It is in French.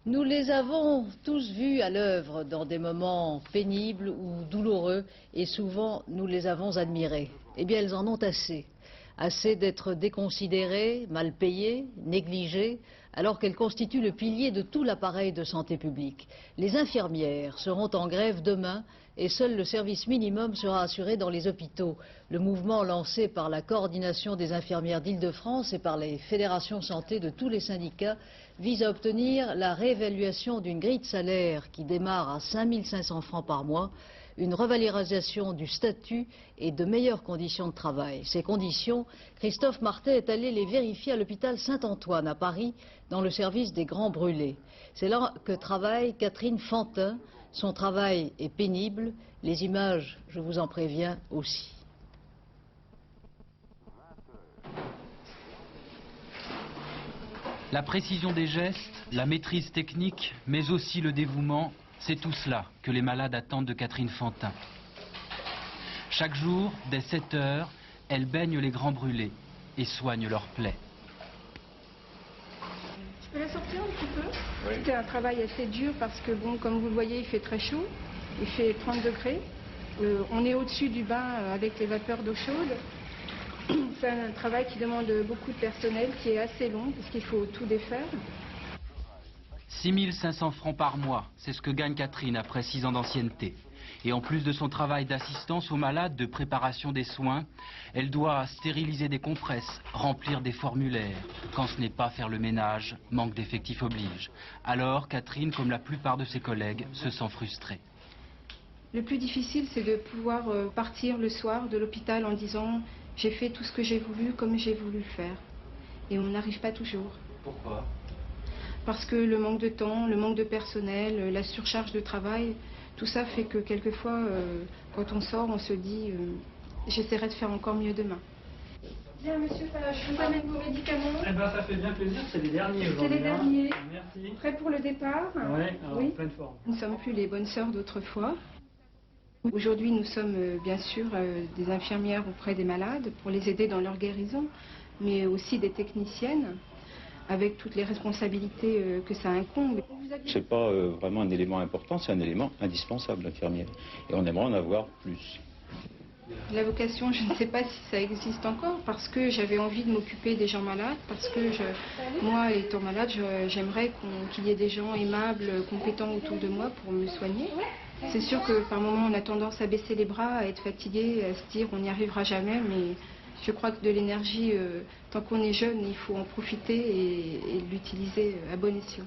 Nous les avons tous vus à l'œuvre dans des moments pénibles ou douloureux et souvent nous les avons admirés. Eh bien, elles en ont assez. Assez d'être déconsidérées, mal payées, négligées, alors qu'elles constituent le pilier de tout l'appareil de santé publique. Les infirmières seront en grève demain et seul le service minimum sera assuré dans les hôpitaux. Le mouvement lancé par la coordination des infirmières d'Île-de-France et par les fédérations santé de tous les syndicats vise à obtenir la réévaluation d'une grille de salaire qui démarre à 5 500 francs par mois, une revalorisation du statut et de meilleures conditions de travail. Ces conditions, Christophe Martet est allé les vérifier à l'hôpital Saint-Antoine à Paris, dans le service des grands brûlés. C'est là que travaille Catherine Fantin. Son travail est pénible. Les images, je vous en préviens, aussi. La précision des gestes, la maîtrise technique, mais aussi le dévouement, c'est tout cela que les malades attendent de Catherine Fantin. Chaque jour, dès 7 heures, elle baigne les grands brûlés et soigne leurs plaies. Je peux la sortir un petit peu? Oui. C'était un travail assez dur parce que, bon, comme vous le voyez, il fait très chaud. Il fait 30 degrés. On est au-dessus du bain avec les vapeurs d'eau chaude. C'est un travail qui demande beaucoup de personnel, qui est assez long parce qu'il faut tout défaire. 6 500 francs par mois, c'est ce que gagne Catherine après 6 ans d'ancienneté. Et en plus de son travail d'assistance aux malades, de préparation des soins, elle doit stériliser des compresses, remplir des formulaires. Quand ce n'est pas faire le ménage, manque d'effectifs oblige. Alors Catherine, comme la plupart de ses collègues, se sent frustrée. Le plus difficile, c'est de pouvoir partir le soir de l'hôpital en disant « j'ai fait tout ce que j'ai voulu comme j'ai voulu le faire ». Et on n'arrive pas toujours. Pourquoi ? Parce que le manque de temps, le manque de personnel, la surcharge de travail, tout ça fait que quelquefois, quand on sort, on se dit j'essaierai de faire encore mieux demain. Bien monsieur, je vous amène vos médicaments. Eh ben ça fait bien plaisir, c'est les derniers aujourd'hui. C'est les derniers. Merci. Prêts pour le départ? Ouais, alors, oui. pleine forme. Nous ne sommes plus les bonnes sœurs d'autrefois. Aujourd'hui, nous sommes bien sûr des infirmières auprès des malades pour les aider dans leur guérison, mais aussi des techniciennes, avec toutes les responsabilités que ça incombe. C'est pas vraiment un élément important, c'est un élément indispensable, l'infirmière. Et on aimerait en avoir plus. La vocation, je ne sais pas si ça existe encore, parce que j'avais envie de m'occuper des gens malades, parce que moi, étant malade, j'aimerais qu'il y ait des gens aimables, compétents autour de moi pour me soigner. C'est sûr que par moments, on a tendance à baisser les bras, à être fatigué, à se dire on n'y arrivera jamais, mais je crois que de l'énergie, tant qu'on est jeune, il faut en profiter et l'utiliser à bon escient.